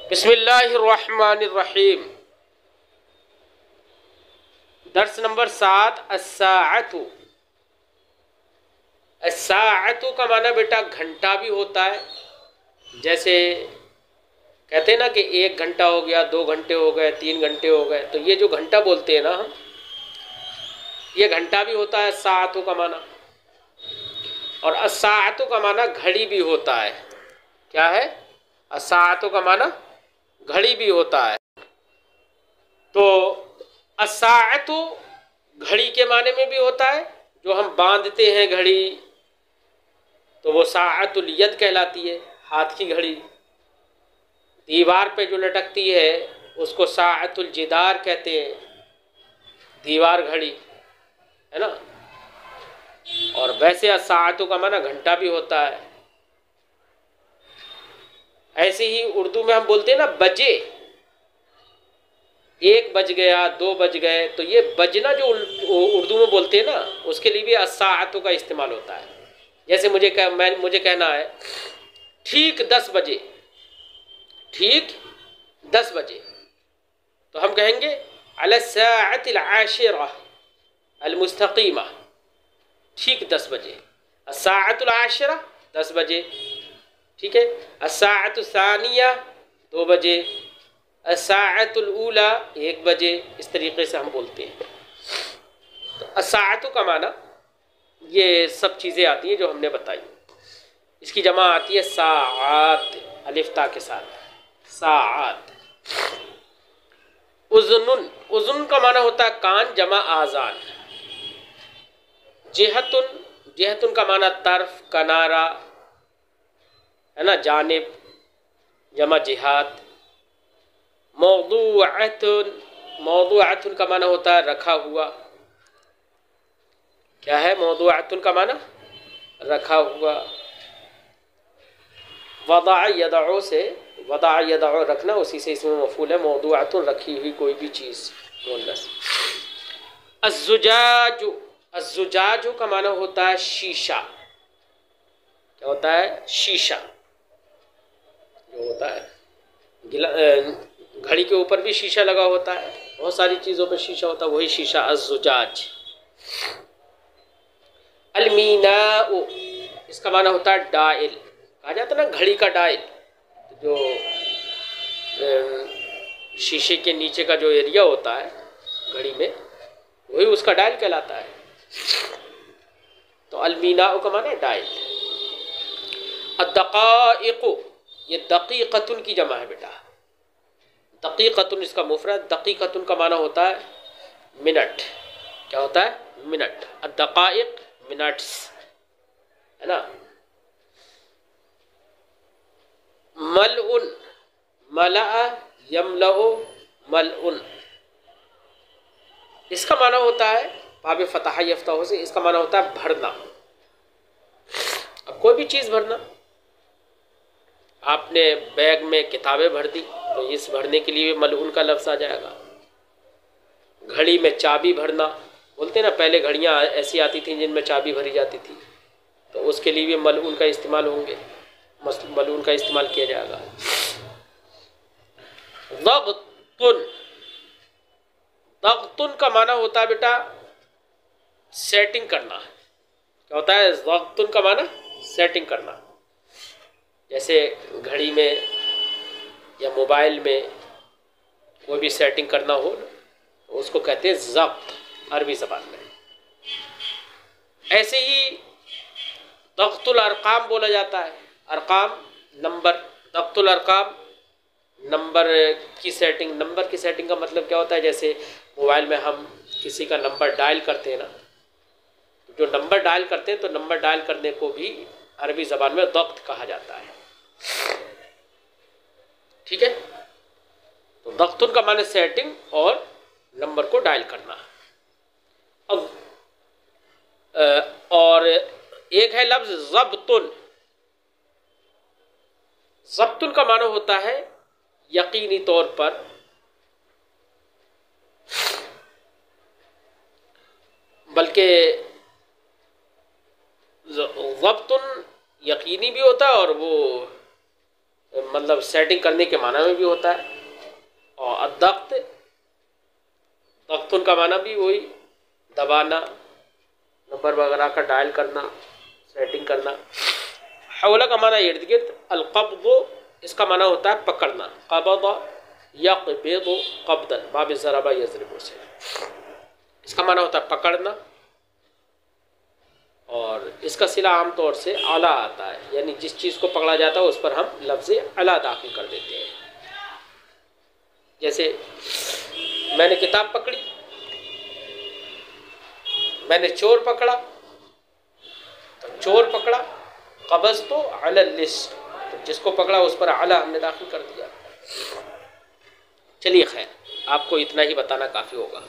बिस्मिल्लाहिर्रहमानिर्रहीम। दर्स नंबर 7 अस्साअतु। अस्साअतु का माना बेटा घंटा भी होता है। जैसे कहते हैं ना कि 1 घंटा हो गया, 2 घंटे हो गए, 3 घंटे हो गए, तो ये जो घंटा बोलते हैं ना हम, ये घंटा भी होता है अस्साअतु का माना। और अस्साअतु का माना घड़ी भी होता है। क्या है? अस्साअतु का माना घड़ी भी होता है। तो अस्साअतु घड़ी के माने में भी होता है। जो हम बांधते हैं घड़ी, तो वो साअतुल यद कहलाती है, हाथ की घड़ी। दीवार पे जो लटकती है उसको साअतुल जिदार कहते हैं, दीवार घड़ी, है ना। और वैसे अस्साअतु का माना घंटा भी होता है। ऐसे ही उर्दू में हम बोलते हैं ना बजे, 1 बज गया, 2 बज गए, तो ये बजना जो उर्दू में बोलते हैं ना, उसके लिए भी अस्साअतु का इस्तेमाल होता है। जैसे मुझे कहना है ठीक 10 बजे, ठीक 10 बजे, तो हम कहेंगे अला साअतिल आशिरा अल मुस्तकीमा, ठीक 10 बजे। अस्साअतुल आशिरा 10 बजे, ठीक है। अस्साअतु सानिया 2 बजे, अस्साअतुल ऊला 1 बजे। इस तरीके से हम बोलते हैं। तो अस्साअतु का माना ये सब चीज़ें आती हैं जो हमने बताई। इसकी जमा आती है साआत, अलिफ्ता के साथ, साआत। उज़नुन, उज़ुन का माना होता है कान, जमा आज़ान। जिहतुन, जिहतुन का माना तरफ, किनारा, है ना, जानिब, जमा जिहात। मौदूअतुन, मौदूअतुन का माना होता है रखा हुआ। क्या है मौदूअतुन का माना? रखा हुआ। वदा यदअ से, वदा यदअ रखना, उसी से इसमें मफूल है। मौदूअतुन रखी हुई कोई भी चीज़, मुअन्नस। अज़्ज़ुजाजु, अज़्ज़ुजाजु का माना होता है शीशा। क्या होता है? शीशा जो होता है। घड़ी के ऊपर भी शीशा लगा होता है, बहुत सारी चीज़ों पर शीशा होता है, वही शीशा अज़्ज़ुजाज। अलमीनाउ, इसका माना होता है डायल। कहा जाता है ना घड़ी का डायल, जो शीशे के नीचे का जो एरिया होता है घड़ी में, वही उसका डायल कहलाता है। तो अलमीनाउ का माना है डायल। अद्दक़ाइक़ु, ये दक़ीक़तुन की जमा है बेटा। दक़ीक़तुन इसका मुफ़रद, दक़ीक़तुन का माना होता है मिनट। क्या होता है? मिनट। अद्दक़ाइक़ मिनट्स, है ना। मलउन, मलअ यमलउ मलउन, इसका माना होता है बाब फतह यफ्ताह से, इसका माना होता है भरना। अब कोई भी चीज़ भरना, आपने बैग में किताबें भर दी तो इस भरने के लिए मलउन का लफ्ज़ आ जाएगा। घड़ी में चाबी भरना, बोलते हैं ना पहले घड़ियाँ ऐसी आती थी जिनमें चाबी भरी जाती थी, तो उसके लिए भी मलउन का इस्तेमाल होंगे, मलउन का इस्तेमाल किया जाएगा। दग़्तुन, दग़्तुन का माना होता है बेटा सेटिंग करना। क्या होता है? दग़्तुन का माना सेटिंग करना। जैसे घड़ी में या मोबाइल में कोई भी सेटिंग करना हो तो उसको कहते हैं ज़ब्त, अरबी ज़बान में। ऐसे ही दग़्तुल अरक़ाम बोला जाता है। अरक़ाम नंबर, दग़्तुल अरक़ाम नंबर की सेटिंग। नंबर की सेटिंग का मतलब क्या होता है? जैसे मोबाइल में हम किसी का नंबर डायल करते हैं ना, जो नंबर डायल करते हैं, तो नंबर डायल करने को भी अरबी ज़बान में दग़्त कहा जाता है। ठीक है। तो दग़्तुन का माने सेटिंग और नंबर को डायल करना। अब और एक है लफ्ज़ ज़ब्तुन। ज़ब्तुन का माना होता है यकीनी तौर पर, बल्कि ज़ब्तुन यकीनी भी होता है और वो मतलब सेटिंग करने के माना में भी होता है। और अद्दख्त, दख्तुन का माना भी वही दबाना, नंबर वगैरह का डायल करना, सेटिंग करना। हौला का माना इर्द गिर्द। अलक़ब्ज़ इसका माना होता है पकड़ना, क़बज़ यक़बिज़ु क़ब्ज़न, बाब ज़रबा यज़रिबु से इसका माना होता है पकड़ना। और इसका सिला आमतौर से अला आता है, यानी जिस चीज़ को पकड़ा जाता है उस पर हम लफ्ज़ अला दाखिल कर देते हैं। जैसे मैंने किताब पकड़ी, मैंने चोर पकड़ा, तो चोर पकड़ा, कब्ज़ तो अलल लिस्ट, तो जिसको पकड़ा उस पर अला हमने दाखिल कर दिया। चलिए खैर, आपको इतना ही बताना काफ़ी होगा।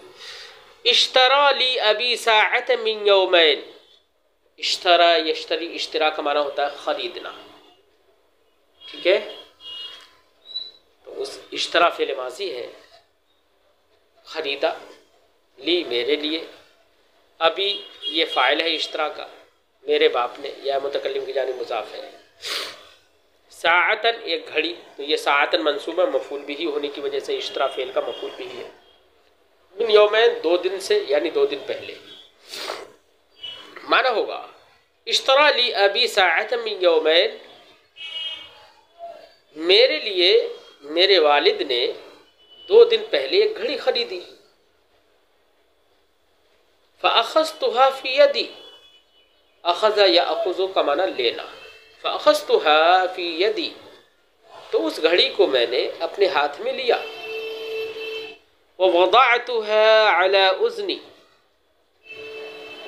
इश्तरा ली अबी साअत मिन यौमैन। इश्तरा यश्तरी, इश्तरा का माना होता है खरीदना, ठीक है। तो उस इश्तरा फ़िल माज़ी है, खरीदा, ली मेरे लिए, अभी ये फ़ाइल है इश्तरा का, मेरे बाप ने, या मुतकल्लिम की जानिब मुज़ाफ़ है। साअतन एक घड़ी, तो ये साअतन मंसूबा मफ़ूल बिही होने की वजह से इश्तरा फ़ेल का मफ़ूल बिही है। मिन यौमैन 2 दिन से, यानी 2 दिन पहले। माना होगा इश्तरा ली अबी साअतन मिन यौमैन, मेरे लिए मेरे वालिद ने 2 दिन पहले एक घड़ी खरीदी। फ़अख़ज़्तुहा फ़ी यदी, अख़ज़ा या अख़ुज़ु का माना लेना। फ़अख़ज़्तुहा फ़ी यदी, तो उस घड़ी को मैंने अपने हाथ में लिया। व वज़अतुहा अला उज़नी,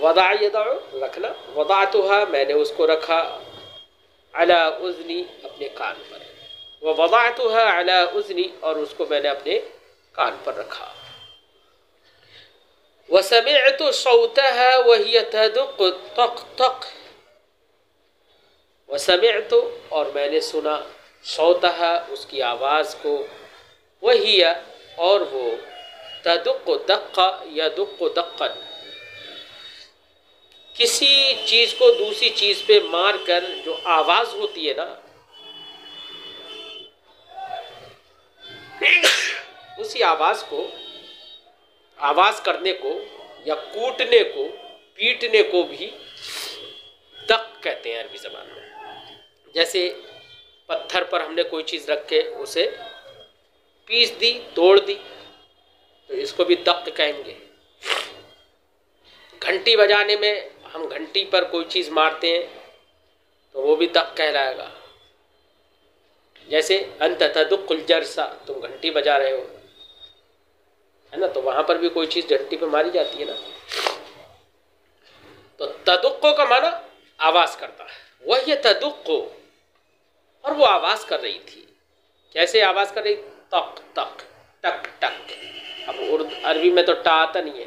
वज़अ यज़अ रखना, वज़अतुहा मैंने उसको रखा, अला उज़नी अपने कान पर, व वज़अतुहा अला उज़नी और उसको मैंने अपने कान पर रखा। व समिअतु सौतहा वहिय तदुक़ तक़ तक़, व समिअतु और मैंने सुना, सौतहा उसकी आवाज़ को, वहिय और वो, तदुक़ दक़्क़ा यदुक़ दक़्क़न, किसी चीज़ को दूसरी चीज़ पे मार कर जो आवाज़ होती है ना, उसी आवाज़ को, आवाज़ करने को या कूटने को, पीटने को भी दक कहते हैं अरबी ज़बान में। जैसे पत्थर पर हमने कोई चीज़ रख के उसे पीस दी, तोड़ दी, तो इसको भी दक कहेंगे। घंटी बजाने में हम घंटी पर कोई चीज़ मारते हैं तो वो भी दक कहलाएगा। जैसे अंत तदुक़ुल जरसा, तुम घंटी बजा रहे हो, है ना, तो वहाँ पर भी कोई चीज़ घंटी पे मारी जाती है ना। तो तदुक़्क़ो का माना आवाज़ करता है, वह ये तदुक़्क़ो, और वो आवाज़ कर रही थी। कैसे आवाज़ कर रही? तक तक, टक टक। अब उर्दू अरबी में तो टा आता नहीं है,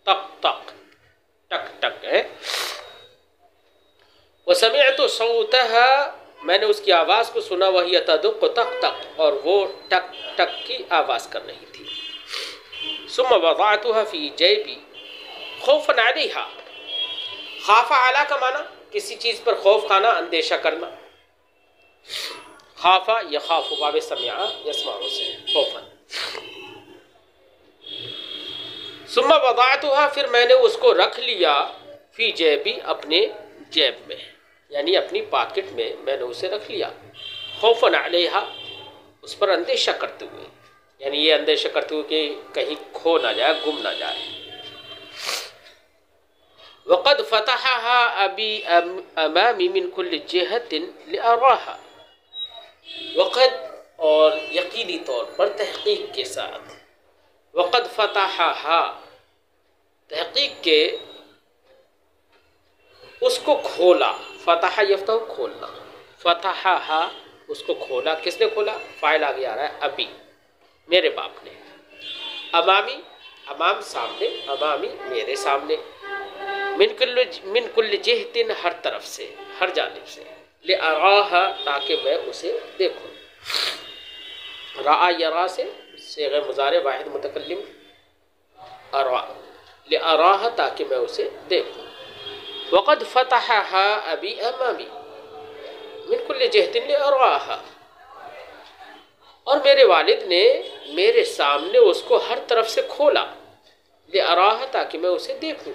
तक तक, टक टक है। वह समिअतु सौतहा, मैंने उसकी आवाज़ को सुना, वही तदुक़्क़ु तक तक, और वो टक टक की आवाज़ कर रही थी। सुम्मा वज़अतुहा फ़ी जैबी खौफ़न अलैहा, खाफ़ा अला का माना किसी चीज़ पर खौफ खाना, अंदेशा करना। खाफ़ा यख़ाफ़ु, बाब समिअ यस्मअ से खौफ़न। सुम्मा वज़अतुहा, फिर मैंने उसको रख लिया, फ़ी जैबी अपने जेब में, यानी अपनी पॉकेट में मैंने उसे रख लिया। खौफ़न अलैहा, उस पर अंदेशा करते हुए, यानी ये अंदेशा करते हुए कि कहीं खो ना जाए, गुम ना जाए। वक़द फ़तहहा अबी अमामी मिन कुल्लि जिहतिन लिअराहा, वक़द और यकीनी तौर पर, तहक़ीक़ के साथ, वक़द फ़तहहा तहक़ीक़ के, उसको खोला, फ़तह यफ़्तह खोलना, फ़तहहा उसको खोला, किसने खोला? फ़ाइल आगे आ रहा है अभी, मेरे बाप ने। अमामी, अमाम सामने, अमामी मेरे सामने, मिन कुल्ल जिहतिन हर तरफ से, हर जानिब से, ले अराहा ताकि मैं उसे देखूँ। रा यरा से सेग़े मुज़ारे वाहिद मुतकल्लिम, अरा, ले अराहा ताकि मैं उसे देखूँ। वक़द फ़तहहा अबी अमामी मिन कुल्ल जिहतिन ले अराहा, और मेरे वालिद ने मेरे सामने उसको हर तरफ से खोला, ले अराहा, ताकि मैं उसे देखूं।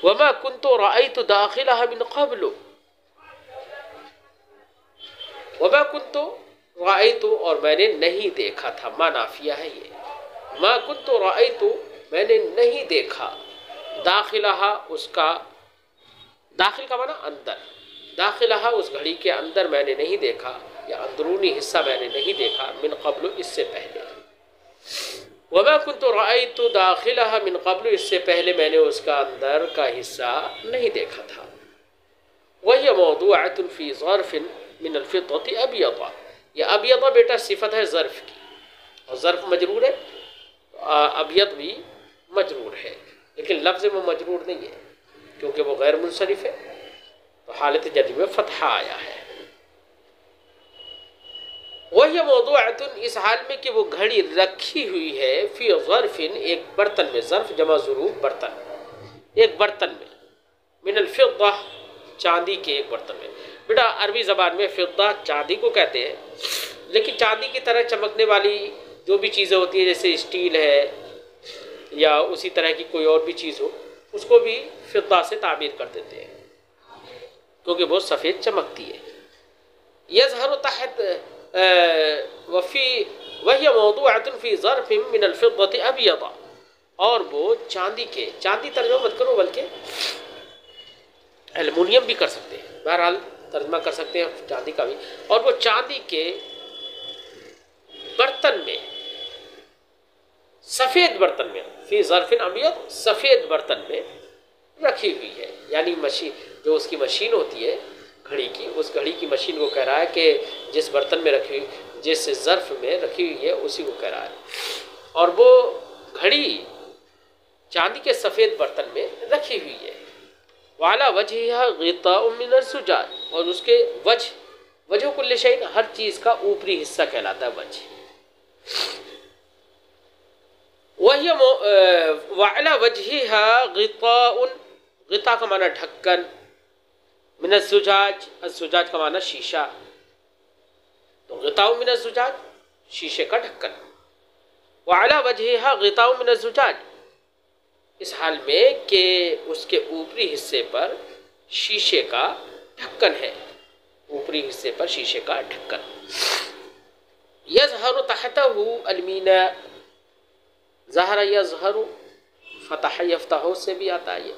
वमा कुन्तु रअयतु दाखिलहा मिन क़ब्लु, वमा कुन्तु रअयतु, और मैंने नहीं देखा था, मा नाफिया है ये, मा कुन्तु रअयतु, मैंने नहीं देखा, दाखिलहा, उसका, दाखिल का माना अंदर, दाखिलहा, उस घड़ी के अंदर मैंने नहीं देखा, या अंदरूनी हिस्सा मैंने नहीं देखा, मिन क़ब्लु, इससे पहले। वमा कुन्तु रअयतु दाखिलहा मिन क़ब्लु, इससे पहले मैंने उसका अंदर का हिस्सा नहीं देखा था। वहिय मौदूअतुन फ़ी ज़र्फ़िन मिनल फ़िद्दति अबयदा, यह अबयदा बेटा सिफत है ज़र्फ़ की, और ज़र्फ़ मजरूर है, अबयद भी मजरूर है, लेकिन लफ्ज़ में मजरूर नहीं है क्योंकि वो गैर मुनसरिफ है, तो हालत जज़्म में फ़तहा आया है। वही मौदूअतुन, इस हाल में कि वो घड़ी रखी हुई है, फ़ी ज़र्फ़िन, एक बर्तन में, ज़र्फ़ जमा ज़ुरूफ़, बर्तन, एक बर्तन में, मिनल फ़िद्दा, चांदी के एक बर्तन में। बेटा अरबी ज़बान में फ़िद्दा चांदी को कहते हैं, लेकिन चांदी की तरह चमकने वाली जो भी चीज़ें होती हैं, जैसे स्टील है या उसी तरह की कोई और भी चीज़ हो, उसको भी फ़िद्दा से ताबीर कर देते हैं क्योंकि वो सफ़ेद चमकती है। यज़हरु तहत वफ़ी वही मौदूअतुन फ़ी ज़र्फ़िन मिनल फ़िद्दति अबयदा, और वो चांदी के, चांदी तर्जुमा मत करो बल्कि एल्युमिनियम भी कर सकते हैं, बहरहाल तर्जुमा कर सकते हैं चांदी का भी, और वो चांदी के बर्तन में, सफ़ेद बर्तन में, फ़ी ज़र्फ़िन अबयद, सफ़ेद बर्तन में रखी हुई है। यानी मशीन, जो उसकी मशीन होती है घड़ी की, उस घड़ी की मशीन को कह रहा है कि जिस बर्तन में रखी हुई, जिस ज़र्फ़ में रखी हुई है, उसी को कह रहा है। और वो घड़ी चांदी के सफ़ेद बर्तन में रखी हुई है। वाला वजहिहा ग़िताउम मिन ज़ुजाज, और उसके वजह कुल्ल शैइन, हर चीज़ का ऊपरी हिस्सा कहलाता है वजह। वही वाला वजहिहा ग़िताउन, ग़िता का माना ढक्कन, मिन ज़ुजाज, ज़ुजाज का माना शीशा, तो ग़िताउन मिन ज़ुजाज, शीशे का ढक्कन। वाला वजहिहा ग़िताउन मिन ज़ुजाज, इस हाल में कि उसके ऊपरी हिस्से पर शीशे का ढक्कन है, ऊपरी हिस्से पर शीशे का ढक्कन। यज़हरु तहतहु अलमीना, ज़हरा यज़हरु, फ़तह यफ़्तहु से भी आता है,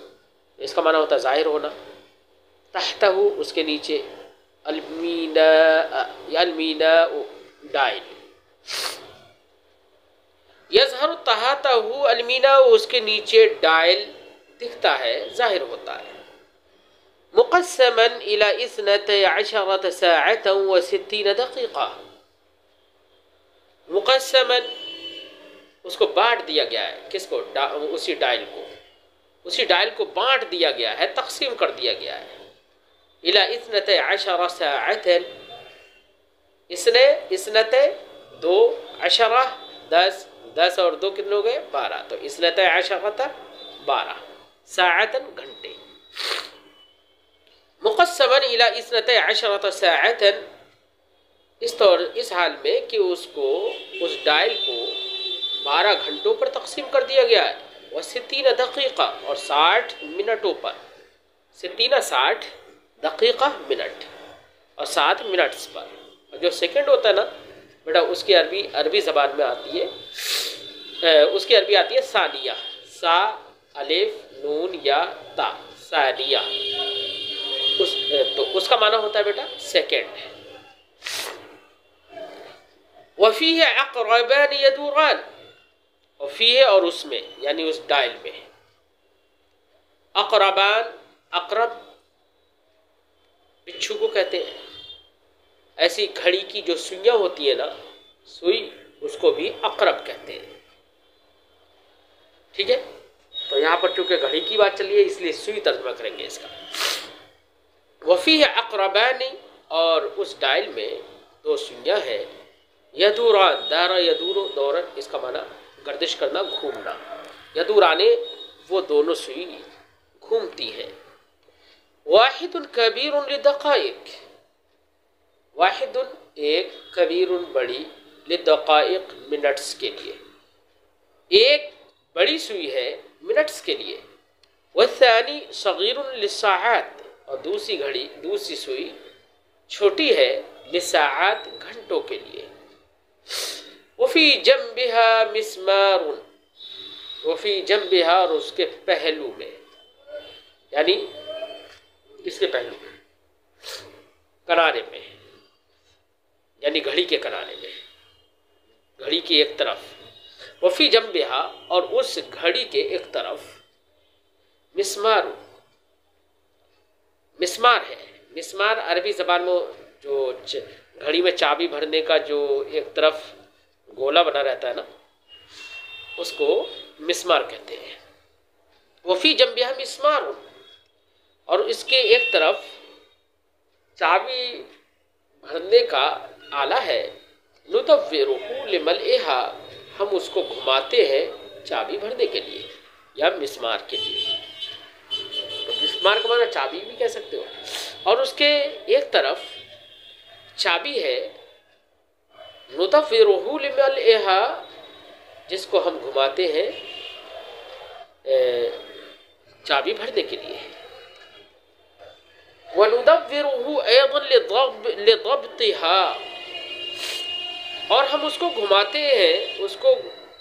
इसका माना होता है ज़ाहिर होना। तहतहु, उसके नीचे, अलमीना, या अलमीना डाइल, यज़हरु तहतहु अलमीना, उसके नीचे डायल दिखता है, जाहिर होता है। मुक़स्समन इला इस्नतै अशरत साअतन व सित्तीन दक़ीक़ा, मुक़स्समन, उसको बांट दिया गया है, किसको, उसी डायल को, उसी डायल को बांट दिया गया है, तक़सीम कर दिया गया है। इला इस्नतै अशरत साअतन, इसने, इस्नतै दो, अशरा 10, 10 और 2 कितने हो गए 12, तो इस्नतै अशरत 12, साअतन घंटे। मुक़स्समन इला इस्नतै अशरत साअतन, इस हाल में कि उसको, उस डायल को 12 घंटों पर तक़सीम कर दिया गया है। वह 60 दक़ीक़ा, और 60 मिनटों पर, 60 दक़ीक़ा मिनट, और 7 मिनट्स पर। और जो सेकंड होता है ना बेटा, उसकी अरबी ज़बान में आती है, उसकी अरबी आती है सानिया, सा अलिफ नून या ता, सानिया, तो उसका माना होता है बेटा सेकंड। वफ़ी है अक़रबान यदूरान, वफ़ी है, और उसमें यानी उस डायल में, अक़रबान, अक़रब बिच्छू को कहते हैं। ऐसी घड़ी की जो सुइयाँ होती है ना, सुई, उसको भी अक़रब कहते हैं। ठीक है, तो यहाँ पर चूँकि घड़ी की बात चली है इसलिए सुई तर्जुमा करेंगे इसका। वफ़ी है अक़रबानी, और उस डायल में 2 सुइयाँ हैं। यदूरान, दारा यदूरो दौरन, इसका माना गर्दिश करना, घूमना। यदूराने, वो दोनों सुई घूमती हैं। वाहिदुन कबीरुन लिदक़ाइक़, वाहिदुन एक, कबीरुन बड़ी, लिद्दक़ाइक़ मिनट्स के लिए, एक बड़ी सुई है मिनट्स के लिए। वस्सानी सगीरुन लिस्साआत, और दूसरी सुई छोटी है लिस्साआत घंटों के लिए। वफ़ी जंबिहा मिस्मारुन, वफ़ी जंबिहा और उसके पहलू में, यानी किसके पहलू में, किनारे में, यानी घड़ी के किनारे में, घड़ी की एक तरफ। वफ़ी जंबिहा और उस घड़ी के एक तरफ मिस्मार, मिस्मार है। मिस्मार अरबी ज़बान में जो घड़ी में चाबी भरने का जो एक तरफ गोला बना रहता है ना, उसको मिस्मार कहते हैं। वफ़ी जंबिहा मिस्मार, और इसके एक तरफ चाबी भरने का आला है। नुदव्विरुहु लिमलइहा, हम उसको घुमाते हैं चाबी भरने के लिए या मिस्मार के लिए। तो मिस्मार का मतलब चाबी भी कह सकते हो। और उसके एक तरफ चाबी है, नुदव्विरुहु लिमलइहा, जिसको हम घुमाते हैं चाबी भरने के लिए। वनुदव्विरुहु अयदन लिदब्तिहा, और हम उसको घुमाते हैं, उसको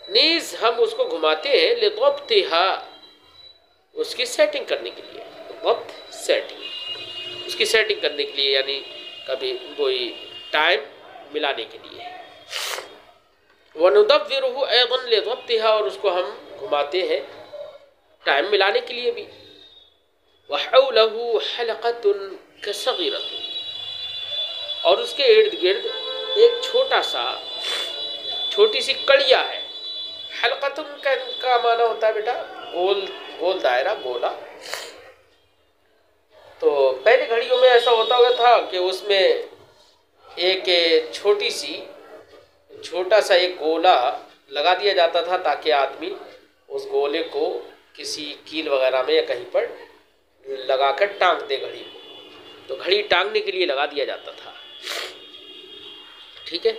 नीज हम उसको घुमाते हैं लिदब्तिहा, उसकी सेटिंग करने के लिए। वक्त सेटिंग, उसकी सेटिंग करने के लिए, यानी कभी कोई टाइम मिलाने के लिए। वनुदव्विरुहु अयदन लिदब्तिहा, और उसको हम घुमाते हैं टाइम मिलाने के लिए भी। वहौलहु हलक़तुन कसगीरतुन, और उसके इर्द गिर्द एक छोटी सी कड़िया है। हलक़तुन का माना होता है बेटा गोल दायरा, गोला। तो पहले घड़ियों में ऐसा होता हुआ था कि उसमें एक छोटा सा एक गोला लगा दिया जाता था, ताकि आदमी उस गोले को किसी कील वगैरह में या कहीं पर लगाकर टांग दे घड़ी को। तो घड़ी टांगने के लिए लगा दिया जाता था, ठीक है।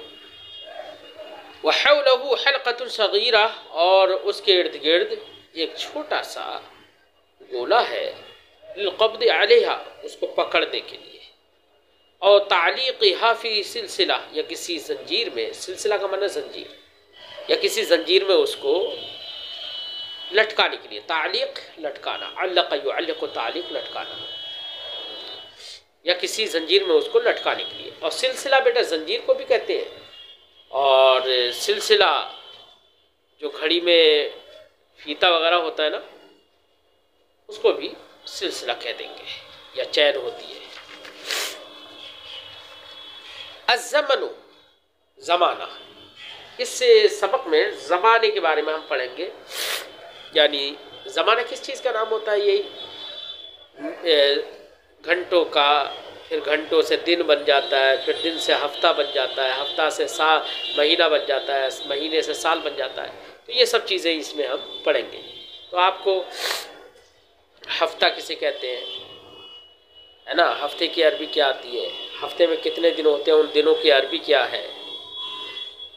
वहौलहु हलक़तुन सगीरा, और उसके इर्द गिर्द एक छोटा सा गोला है, लिलक़ब्द अलैहा, उसको पकड़ने के लिए। और तालीक़िहा फ़ी सिलसिला, या किसी जंजीर में, सिलसिला का माना जंजीर, या किसी जंजीर में उसको लटकाने के लिए। तालीक़ लटकाना, अल्लक़ युअल्लिक़ु तालीक़ लटकाना, या किसी जंजीर में उसको लटकाने के लिए। और सिलसिला बेटा जंजीर को भी कहते हैं, और सिलसिला जो घड़ी में फीता वगैरह होता है ना, उसको भी सिलसिला कह देंगे, या चैन होती है। अज़्ज़मनु, ज़माना, इस सबक में ज़माने के बारे में हम पढ़ेंगे। यानी ज़माना किस चीज़ का नाम होता है? यही घंटों का, फिर घंटों से दिन बन जाता है, फिर दिन से हफ्ता बन जाता है, हफ्ता से महीना बन जाता है, महीने से साल बन जाता है। तो ये सब चीज़ें इसमें हम पढ़ेंगे। तो आपको हफ्ता किसे कहते हैं, है ना, हफ्ते की अरबी क्या आती है, हफ्ते में कितने दिन होते हैं, उन दिनों की अरबी क्या है,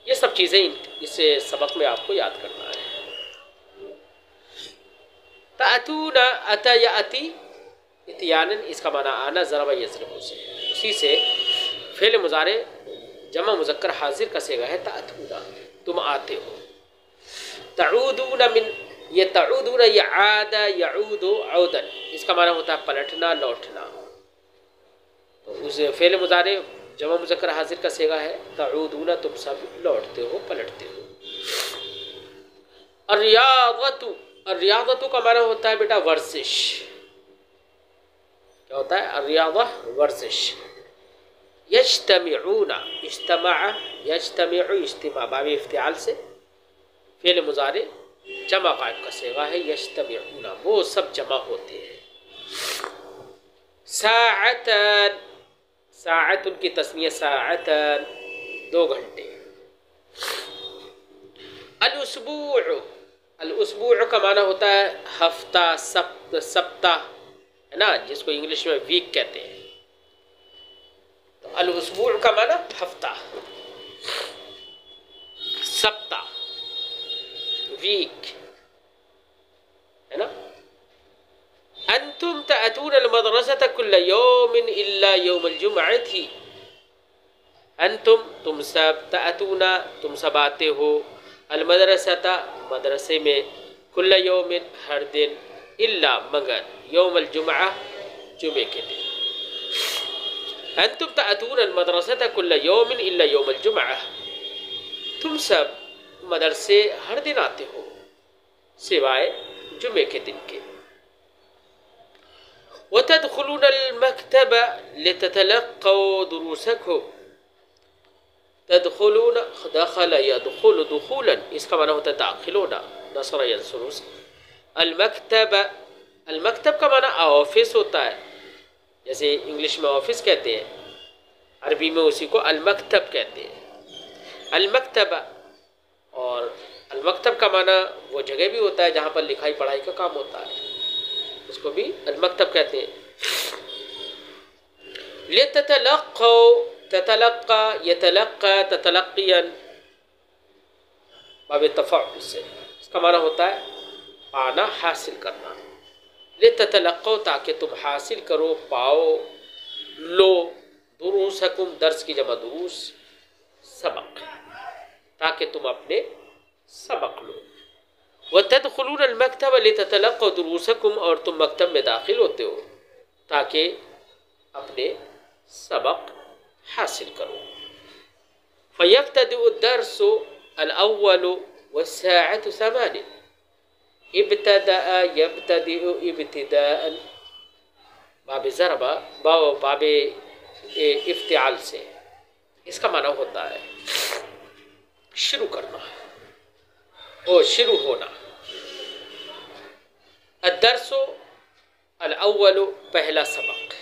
ये सब चीज़ें इसे सबक में आपको याद करना है। तातूना अता या अति इतियानन, इसका माना आना, ज़रबा यज़रबु से, उसी से फ़ेल मुज़ारे जमा मुज़क्कर हाजिर का सेगा है तातूना, तुम आते हो। तऊदूना मिन, ये तऊदूना या आदा यऊदु औदन, इसका माना होता है पलटना, लौटना। तो उस फ़ेल मुज़ारे जमा मुज़क्कर हाजिर का सेगा है तऊदूना, तुम सब लौटते हो, पलटते हो। अर्रियादतु, अर्रियादतु का माना होता है बेटा वर्जिश। क्या होता है? अर्रियादा, वर्जिश। यज्तमिऊना, इज्तमा, यज्तमिउ, इज्तिमा, बाबे इफ्तिआल से फ़ेल मुज़ारे जमा गायब का सेगा है यज्तमिऊना, वो सब जमा होते हैं। साअतन, साअतुन की तस्निया साअतन, 2 घंटे। अल-उसबूअ, अल-उसबूअ का माना होता है हफ्ता, सप्ताह, है ना, जिसको इंग्लिश में वीक कहते हैं। तो अल-उसबूअ का माना हफ्ता। वीक, है ना। अंतुम तअतून अल-मदरसता कुल्ल यौमिन इल्ला यौमल जुमअती, अंतुम तुम सब, तअतूना तुम सब आते हो, अल-मदरसता मदरसे में, कुल्ल यौमिन हर दिन, इल्ला मगर, यौमल जुमअ जुमे के दिन। अंतुम तअतून अल-मदरसता कुल्ल यौमिन इल्ला यौमल जुमअ, तुम सब मदरसे हर दिन आते हो सिवाय जुमे के दिन के। वतदखुलून अल-मक्तब लिततलक्कू दुरूसकुम, तदखुलून दखल यदखुल दुखूलन, इसका माना होता है दाखिलोना, नसर यंसुर। अल-मक्तब, अल-मक्तब का माना ऑफिस होता है, जैसे इंग्लिश में ऑफिस कहते हैं, अरबी में उसी को अल-मक्तब कहते हैं। अल-मक्तब, और अल-मक्तब का माना वो जगह भी होता है जहाँ पर लिखाई पढ़ाई का काम होता है, उसको भी अल-मक्तब कहते हैं। लिततलक्कू, ततलक्का, यतलक्का, ततलक्कियन, बाब तफ़अल से, इसका माना होता है पाना, हासिल करना। लिततलक्कू, ताकि तुम हासिल करो, पाओ, लो, दुरूसकुम, दर्स की जमा दुरूस, सबक, ताकि तुम अपने सबक लो। वतदखुलून अल-मक्तब लिततलक्कू दुरूसकुम, और तुम मकतब में दाखिल होते हो ताकि अपने सबक हासिल करो। फयब्तदिउ अद-दर्सु अल-अव्वलु वस्साअतु 8, इब्तदअ यब्तदिउ इब्तिदाअन, बाब ज़रबा, बाब इफ्तिआल से, इसका माना होता है शुरू करना, वो शुरू होना। अद-दर्सु अल-अव्वलु, पहला सबक,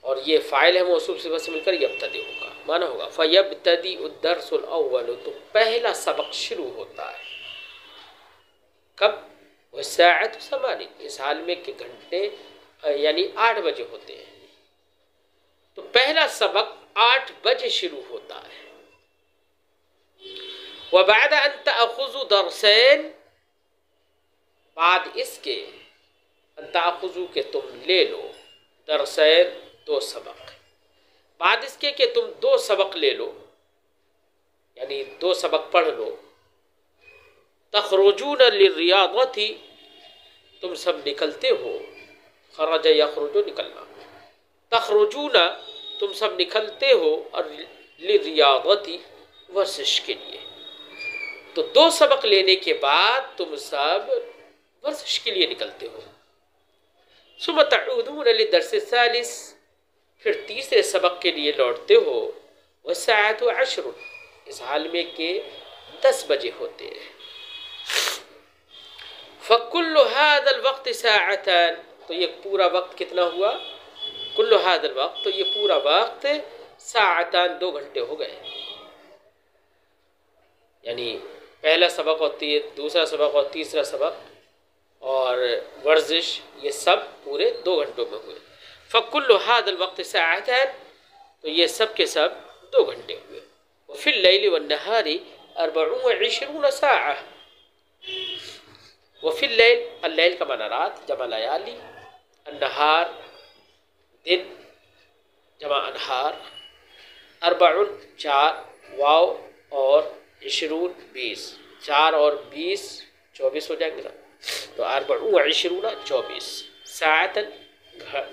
और ये फ़ाइल है मौसूफ सिफ़त से मिलकर यब्तदी होगा, माना होगा फ़यब्तदी उद-दर्सुल अव्वलु, तो पहला सबक शुरू होता है कब? वस्साअतु 8, इस हाल में कि घंटे यानी 8 बजे होते हैं, तो पहला सबक 8 बजे शुरू होता है। वबाद अन तअखुज़ु दरसैन, बाद इसके, अन तअखुज़ु के तुम ले लो, दरसैन 2 सबक, बाद इसके कि तुम 2 सबक ले लो, यानी 2 सबक पढ़ लो। तखरुजून लिर्रियादती, तुम सब निकलते हो, खरज यखरुजु, निकलना, तखरुजूना, तुम सब निकलते हो, और लिर्रियादती, वर्जिश के लिए। तो 2 सबक लेने के बाद तुम सब वर्जिश के लिए निकलते हो। सुम्मा तऊदून लिदर्स सालिस, फिर तीसरे सबक के लिए लौटते हो। वस्साअतु 10, इस हाल में के 10 बजे होते हैं। फ़कुल्लु हाज़ल वक्त साअतन, तो ये पूरा वक्त कितना हुआ? कुल्लु हाज़ल वक्त, तो ये पूरा वक्त साअतन, 2 घंटे हो गए, यानी पहला सबक और दूसरा सबक और तीसरा सबक और वर्जिश, ये सब पूरे 2 घंटों में हुए। फ़कुल्लु हाज़ल वक्त साअतन, तो ये सब के सब 2 घंटे हुए। वफ़िल लैलि वन्नहारी 24 साअह, वफ़िल लैल, अल-लैल का माना रात, जमा लयाली, अन्नहार दिन, जमा अनहार, 40 4, वाव और 20 20, 4 और 20 24 हो जाएंगे ना, तो 24 24 साअतन,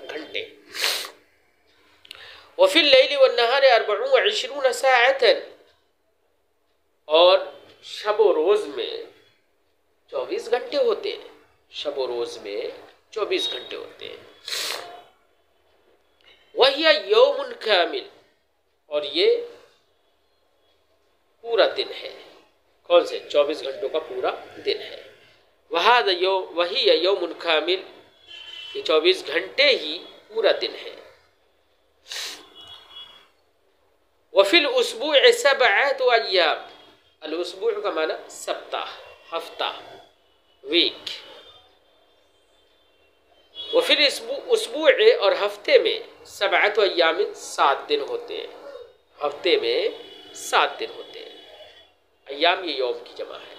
घंटे। वफ़िल लैलि वन्नहार 24 साअतन, और शब व रोज़ में 24 घंटे होते हैं, शब व रोज़ में 24 घंटे होते हैं। वहिया यौमुन कामिल, और ये पूरा दिन है, कौन से? 24 घंटों का पूरा दिन है। वही यौमुन कामिल, ये 24 घंटे ही पूरा दिन है। वफ़िल उसबुअ 7 अय्याम, अल-उसबुअ का माना सप्ताह, हफ्ता, वीक। वफ़िल उसबुअ, और हफ्ते में 7 अय्याम, 7 दिन होते हैं, हफ्ते में 7 दिन होते हैं। अय्याम ये यौम की जमा है।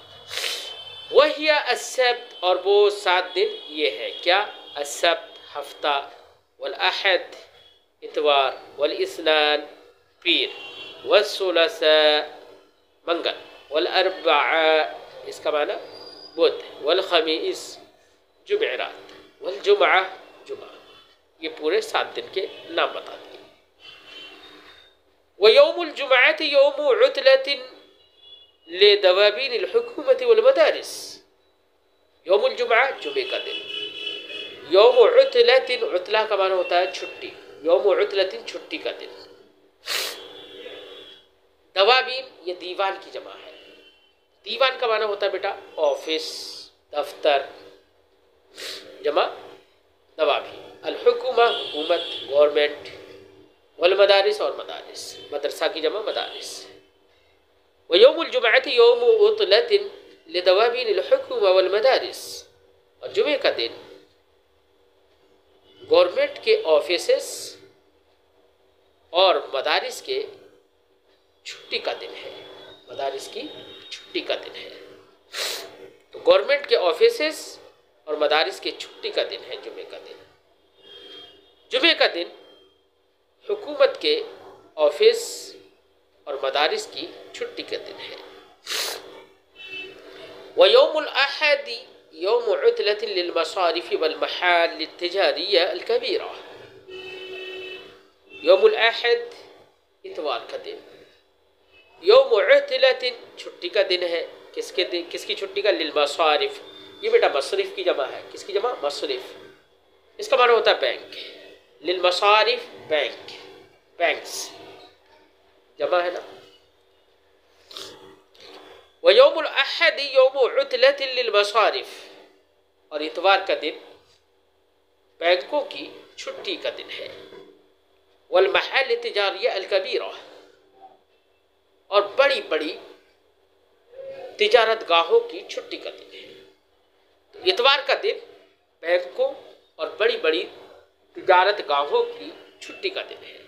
वही अस्सब्त, और वो 7 दिन ये है क्या? अस्सब्त हफ्ता, वल अहद इतवार, वल इस्नान पीर, वल सुलसा मंगल, वल अर्बआ इसका माना बुध, वल खमीस जुमेरात, वल जुमा जुमा। ये पूरे 7 दिन के नाम बता दिए। व यौमुल जुमाअति यौमु उतलतिन ले दवाबीन हुकूमत वल मदारिस। यौमुल जुमा जुमे का दिन, यौम उतलतिन, उतला का माना होता है छुट्टी, यौम उतलतिन छुट्टी का दिन। दवाबीन ये दीवान की जमा है। दीवान का माना होता है बेटा ऑफिस, दफ्तर, जमा दवाबीन। अल हुकूमा हुकूमत, गवर्नमेंट, वल मदारिस और मदारिस, मदरसा की जमा मदारिस। व यौमुल जुमअति यौमु उतलतिन लिदवाबीन अल हुकूमा वल मदारिस, और जुमे का दिन गवर्नमेंट के ऑफिसेस और मदारिस के छुट्टी का दिन है। मदारिस की छुट्टी का दिन है। तो गवर्नमेंट के ऑफिसेस और मदारिस के छुट्टी का दिन है जुमे का दिन। जुमे का दिन हुकूमत के ऑफिस और मदारिस की छुट्टी का दिन है। व यौमुल अहदी यौम उतलतिन लिल मसारिफ वल महाल तिजारिया अल कबीरा। यौमुल अहद इतवार का दिन, यौम उतलतिन छुट्टी का दिन है। किसके दिन? किसकी छुट्टी का? लिल मसारिफ, ये बेटा मसरिफ की जमा है। किसकी जमा? मसरिफ। इसका माना होता है बैंक। लिल मसारिफ बैंक, बैंक्स जमा है ना। व यौमुल अहद यौम उतलतिन लिल मसारिफ, और इतवार का दिन बैंकों की छुट्टी का दिन है। वल महल तिजारिया अल कबीरा, और बड़ी बड़ी तिजारत गाहों की छुट्टी का दिन है। तो इतवार का दिन बैंकों और बड़ी बड़ी तिजारत गाहों की छुट्टी का दिन है।